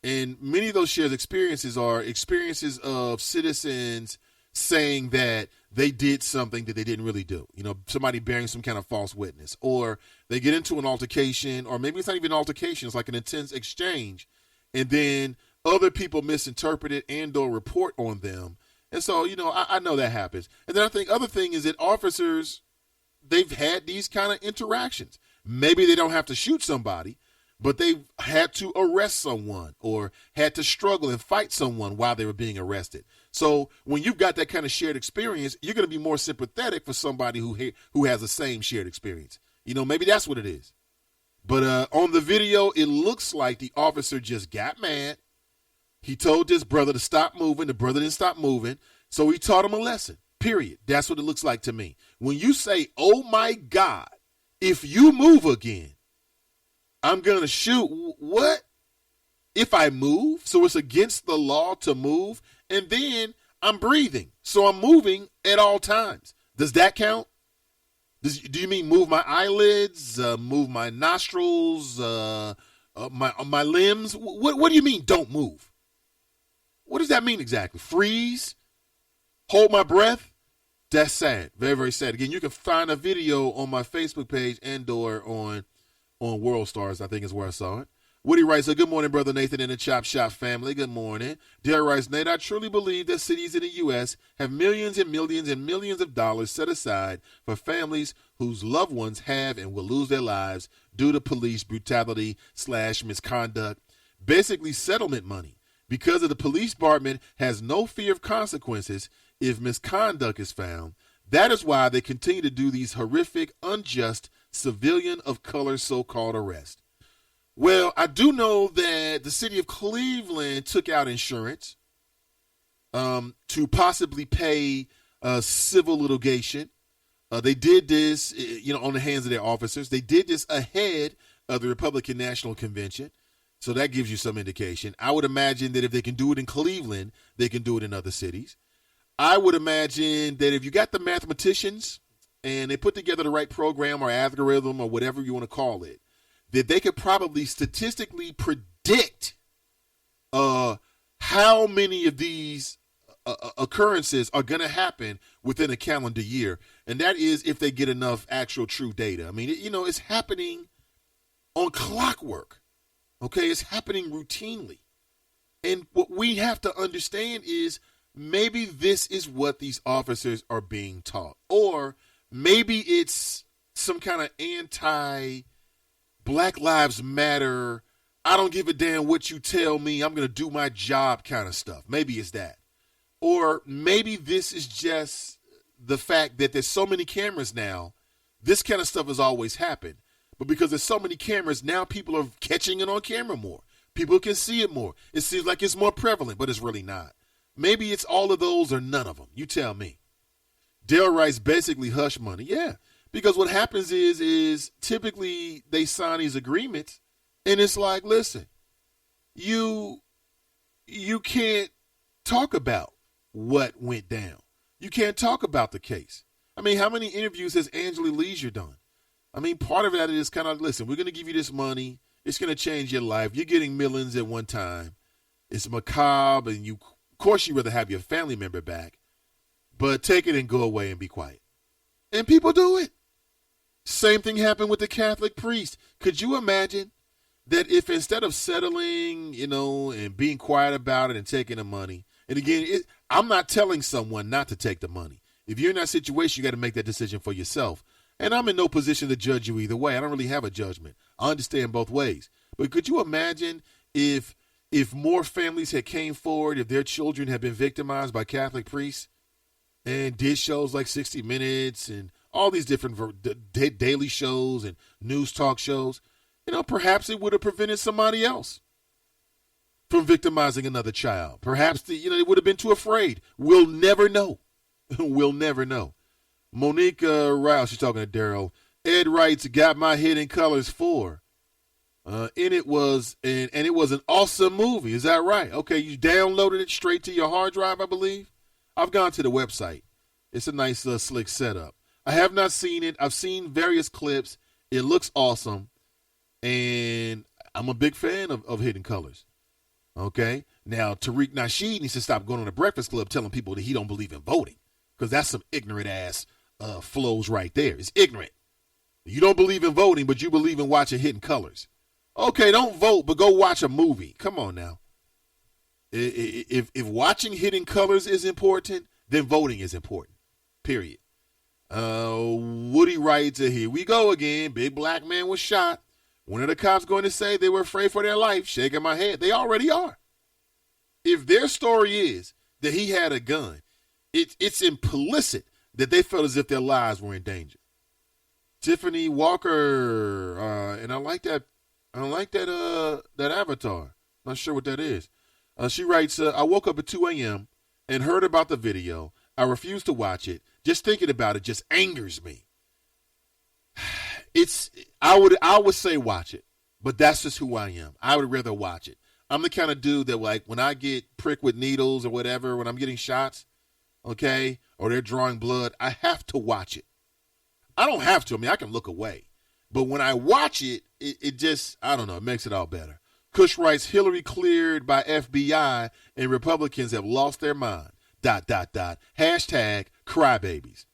And many of those shared experiences are experiences of citizens saying that they did something that they didn't really do. You know, somebody bearing some kind of false witness, or they get into an altercation, or maybe it's not even an altercation, it's like an intense exchange, and then other people misinterpret it and or report on them. And so, you know, I know that happens. And then I think other thing is that officers, they've had these kind of interactions. Maybe they don't have to shoot somebody, but they've had to arrest someone or had to struggle and fight someone while they were being arrested. So when you've got that kind of shared experience, you're going to be more sympathetic for somebody who has the same shared experience. You know, maybe that's what it is. But on the video, it looks like the officer just got mad. He told his brother to stop moving. The brother didn't stop moving. So he taught him a lesson, period. That's what it looks like to me. When you say, oh, my God, if you move again, I'm going to shoot. What? If I move? So it's against the law to move. And then I'm breathing. So I'm moving at all times. Does that count? Do you mean move my eyelids, move my nostrils, my limbs? What do you mean don't move? What does that mean exactly? Freeze? Hold my breath? That's sad. Very, very sad. Again, you can find a video on my Facebook page and or on World Stars, I think is where I saw it. Woody writes, good morning, Brother Nathan and the Chop Shop family. Good morning. Dare writes, Nate, I truly believe that cities in the U.S. have millions and millions and millions of dollars set aside for families whose loved ones have and will lose their lives due to police brutality / misconduct, basically settlement money. Because of the police department has no fear of consequences if misconduct is found, that is why they continue to do these horrific, unjust, civilian of color so-called arrests. Well, I do know that the city of Cleveland took out insurance to possibly pay civil litigation. They did this, on the hands of their officers. They did this ahead of the Republican National Convention. So that gives you some indication. I would imagine that if they can do it in Cleveland, they can do it in other cities. I would imagine that if you got the mathematicians and they put together the right program or algorithm or whatever you want to call it, that they could probably statistically predict how many of these occurrences are going to happen within a calendar year. And that is if they get enough actual true data. I mean, it's happening on clockwork. Okay, it's happening routinely. And what we have to understand is maybe this is what these officers are being taught. Or maybe it's some kind of anti-Black Lives Matter, I don't give a damn what you tell me, I'm going to do my job kind of stuff. Maybe it's that. Or maybe this is just the fact that there's so many cameras now, this kind of stuff has always happened. But because there's so many cameras, now people are catching it on camera more. People can see it more. It seems like it's more prevalent, but it's really not. Maybe it's all of those or none of them. You tell me. Dale writes basically hush money. Yeah, because what happens is typically they sign these agreements, and it's like, listen, you can't talk about what went down. You can't talk about the case. I mean, how many interviews has Angela Leisure done? I mean, part of that is kind of, listen, we're going to give you this money. It's going to change your life. You're getting millions at one time. It's macabre, and of course, you'd rather have your family member back, but take it and go away and be quiet. And people do it. Same thing happened with the Catholic priest. Could you imagine that if instead of settling, and being quiet about it and taking the money, and again, I'm not telling someone not to take the money. If you're in that situation, you got to make that decision for yourself. And I'm in no position to judge you either way. I don't really have a judgment. I understand both ways. But could you imagine if more families had came forward, if their children had been victimized by Catholic priests and did shows like 60 Minutes and all these different daily shows and news talk shows, perhaps it would have prevented somebody else from victimizing another child. Perhaps, they would have been too afraid. We'll never know. We'll never know. Monique Rouse, she's talking to Daryl. Ed writes, got my Hidden Colors 4. And it was an awesome movie. Is that right? Okay, you downloaded it straight to your hard drive, I believe. I've gone to the website. It's a nice, slick setup. I have not seen it. I've seen various clips. It looks awesome. And I'm a big fan of Hidden Colors. Okay. Now, Tariq Nasheed needs to stop going on the Breakfast Club telling people that he don't believe in voting, because that's some ignorant ass flows right there. It's ignorant. You don't believe in voting, but you believe in watching Hidden Colors. Okay, don't vote, but go watch a movie. Come on now. If watching Hidden Colors is important, then voting is important. Period. Woody writes, here we go again. Big black man was shot. When are the cops going to say they were afraid for their life? Shaking my head. They already are. If their story is that he had a gun, it's implicit that they felt as if their lives were in danger. Tiffany Walker, and I like that avatar. Not sure what that is. She writes, I woke up at 2 a.m. and heard about the video. I refuse to watch it. Just thinking about it just angers me. I would say watch it, but that's just who I am. I would rather watch it. I'm the kind of dude that, like, when I get pricked with needles or whatever, when I'm getting shots, okay, or they're drawing blood, I have to watch it. I don't have to. I mean, I can look away. But when I watch it, it just, I don't know, it makes it all better. Kush writes, Hillary cleared by FBI and Republicans have lost their mind. ... Hashtag crybabies.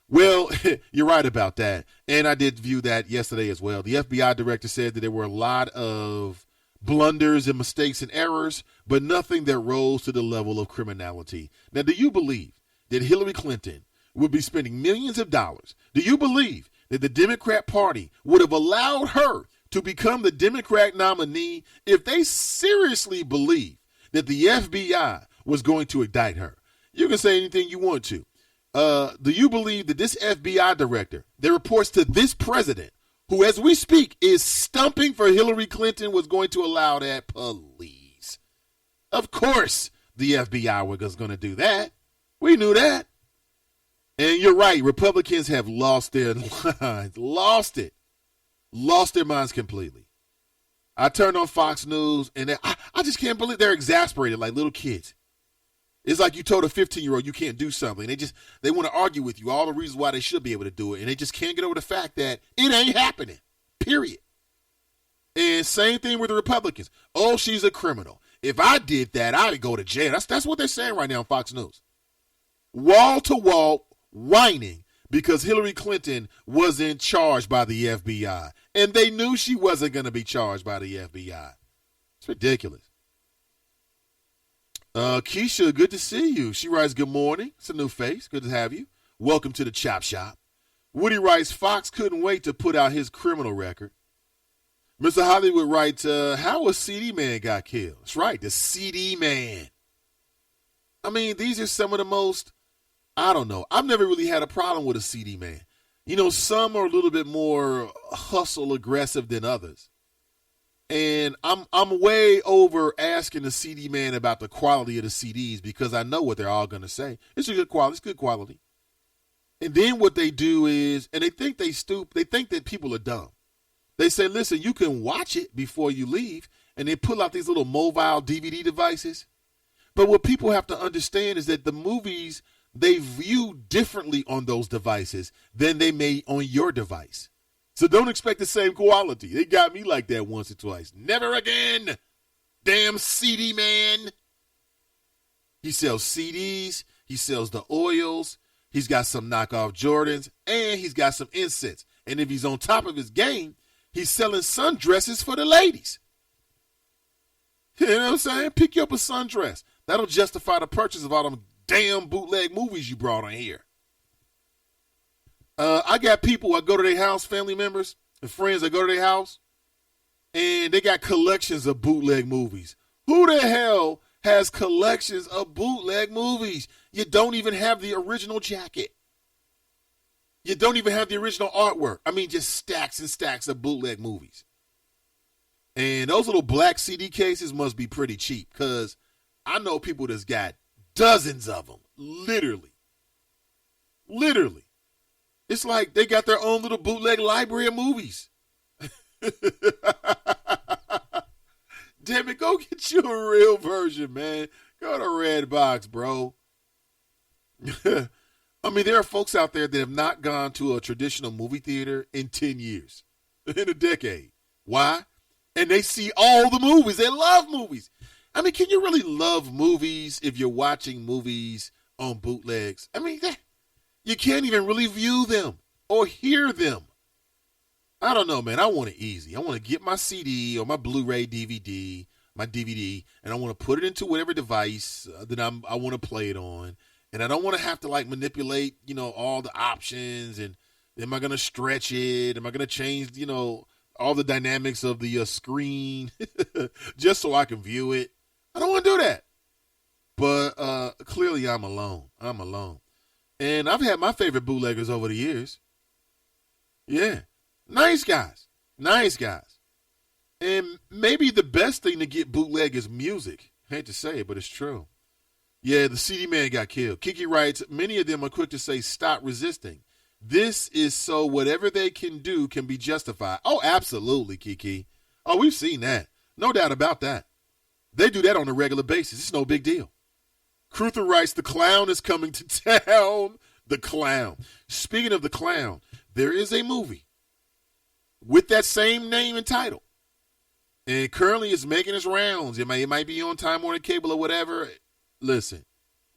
Well, you're right about that. And I did view that yesterday as well. The FBI director said that there were a lot of blunders and mistakes and errors, but nothing that rose to the level of criminality. Now, do you believe that Hillary Clinton would be spending millions of dollars? Do you believe that the Democrat Party would have allowed her to become the Democrat nominee if they seriously believe that the FBI was going to indict her? You can say anything you want to. Do you believe that this FBI director that reports to this president, who as we speak is stumping for Hillary Clinton, was going to allow that? Please. Of course the FBI was going to do that. We knew that. And you're right. Republicans have lost their minds. Lost their minds completely. I turned on Fox News and I just can't believe they're exasperated like little kids. It's like you told a 15-year-old you can't do something. They want to argue with you all the reasons why they should be able to do it, and they just can't get over the fact that it ain't happening, period. And same thing with the Republicans. Oh, she's a criminal. If I did that, I'd go to jail. That's what they're saying right now on Fox News. Wall to wall whining because Hillary Clinton wasn't charged by the FBI, and they knew she wasn't going to be charged by the FBI. It's ridiculous. Keisha, good to see you. She writes, good morning. It's a new face. Good to have you. Welcome to the Chop Shop. Woody writes, Fox couldn't wait to put out his criminal record. Mr. Hollywood writes, how a CD man got killed? That's right, the CD man. I mean, these are some of the most, I don't know. I've never really had a problem with a CD man. You know, some are a little bit more hustle aggressive than others. And I'm way over asking the CD man about the quality of the CDs because I know what they're all going to say. It's a good quality. It's good quality. And then what they do is, and they think they think that people are dumb. They say, listen, you can watch it before you leave, and they pull out these little mobile DVD devices. But what people have to understand is that the movies, they view differently on those devices than they may on your device. So don't expect the same quality. They got me like that once or twice. Never again. Damn CD man. He sells CDs. He sells the oils. He's got some knockoff Jordans. And he's got some incense. And if he's on top of his game, he's selling sundresses for the ladies. You know what I'm saying? Pick you up a sundress. That'll justify the purchase of all them damn bootleg movies you brought on here. I got people, I go to their house, family members and friends, I go to their house, and they got collections of bootleg movies. Who the hell has collections of bootleg movies? You don't even have the original jacket. You don't even have the original artwork. I mean, just stacks and stacks of bootleg movies. And those little black CD cases must be pretty cheap because I know people that's got dozens of them, literally. It's like they got their own little bootleg library of movies. Damn it, go get you a real version, man. Go to Redbox, bro. I mean, there are folks out there that have not gone to a traditional movie theater in 10 years, in a decade. Why? And they see all the movies. They love movies. I mean, can you really love movies if you're watching movies on bootlegs? I mean, you can't even really view them or hear them. I don't know, man. I want it easy. I want to get my CD or my Blu-ray DVD, my DVD, and I want to put it into whatever device that I want to play it on. And I don't want to have to like manipulate, all the options. And am I going to stretch it? Am I going to change, all the dynamics of the screen just so I can view it? I don't want to do that. But clearly I'm alone. I'm alone. And I've had my favorite bootleggers over the years. Yeah. Nice guys. Nice guys. And maybe the best thing to get bootleg is music. I hate to say it, but it's true. Yeah, the CD man got killed. Kiki writes, many of them are quick to say, stop resisting. This is so whatever they can do can be justified. Oh, absolutely, Kiki. Oh, we've seen that. No doubt about that. They do that on a regular basis. It's no big deal. Cruther writes, the clown is coming to town. The clown. Speaking of the clown, there is a movie with that same name and title. And currently it's making its rounds. It might be on Time Warner Cable or whatever. Listen,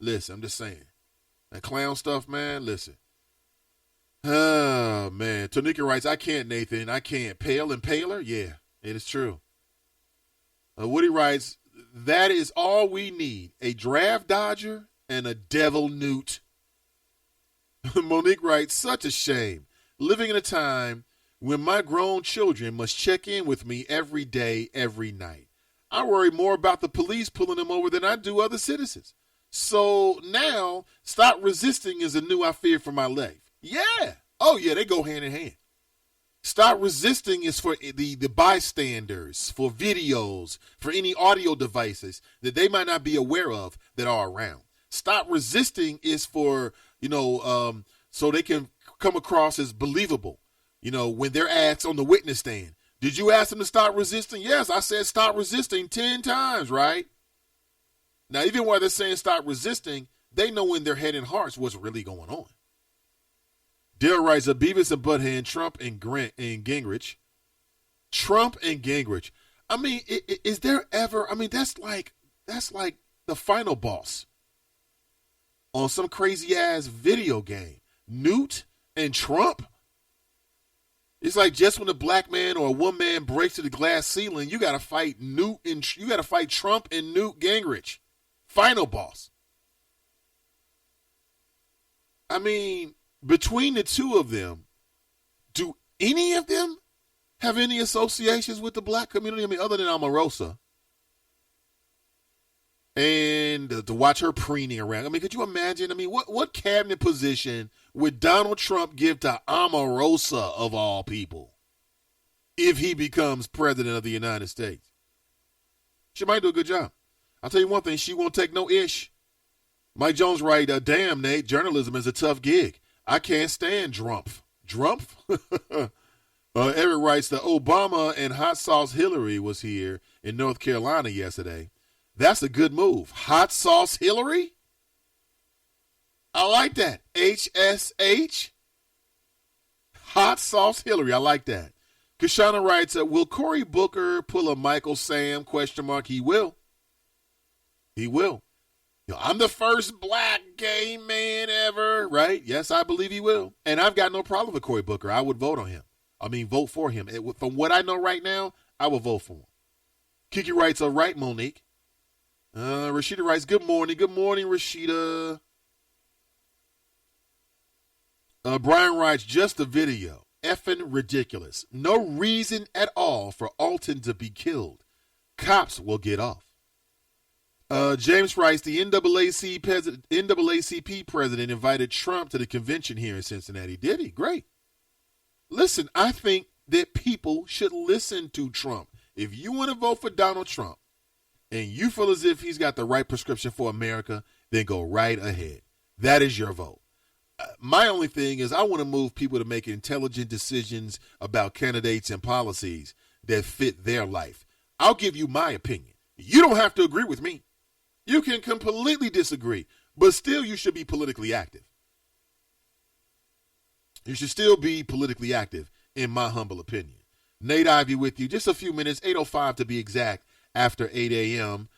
I'm just saying. That clown stuff, man, listen. Oh, man. Tonika writes, I can't, Nathan. I can't. Pale and paler? Yeah, it is true. Woody writes, that is all we need. A draft dodger and a devil newt. Monique writes, such a shame. Living in a time when my grown children must check in with me every day, every night. I worry more about the police pulling them over than I do other citizens. So now, stop resisting is a new I fear for my life. Yeah. Oh, yeah, they go hand in hand. Stop resisting is for the bystanders, for videos, for any audio devices that they might not be aware of that are around. Stop resisting is for, so they can come across as believable, when they're asked on the witness stand. Did you ask them to stop resisting? Yes, I said stop resisting 10 times, right? Now, even while they're saying stop resisting, they know in their head and hearts what's really going on. Dale writes, Beavis and Butthead, Trump and Gingrich. Trump and Gingrich. I mean, is there ever, that's like the final boss on some crazy ass video game. Newt and Trump? It's like just when a black man or a one man breaks through the glass ceiling, you got to fight Trump and Newt Gingrich. Final boss. I mean, between the two of them, do any of them have any associations with the black community? I mean, other than Omarosa. And to watch her preening around. I mean, could you imagine? I mean, what cabinet position would Donald Trump give to Omarosa of all people if he becomes president of the United States? She might do a good job. I'll tell you one thing, she won't take no ish. Mike Jones writes, damn, Nate, journalism is a tough gig. I can't stand Drumpf. Drumpf? Eric writes that Obama and Hot Sauce Hillary was here in North Carolina yesterday. That's a good move. Hot Sauce Hillary? I like that. HSH? Hot Sauce Hillary. I like that. Kashana writes, will Cory Booker pull a Michael Sam? ? He will. He will. I'm the first black gay man ever, right? Yes, I believe he will. And I've got no problem with Cory Booker. I would vote on him. Vote for him. From what I know right now, I will vote for him. Kiki writes, all right, Monique. Rashida writes, good morning. Good morning, Rashida. Brian writes, just a video. Effing ridiculous. No reason at all for Alton to be killed. Cops will get off. James writes, the NAACP president invited Trump to the convention here in Cincinnati. Did he? Great. Listen, I think that people should listen to Trump. If you want to vote for Donald Trump and you feel as if he's got the right prescription for America, then go right ahead. That is your vote. My only thing is I want to move people to make intelligent decisions about candidates and policies that fit their life. I'll give you my opinion. You don't have to agree with me. You can completely disagree, but still you should be politically active. You should still be politically active, in my humble opinion. Nate Ivey with you. Just a few minutes, 8:05 to be exact, after 8 a.m.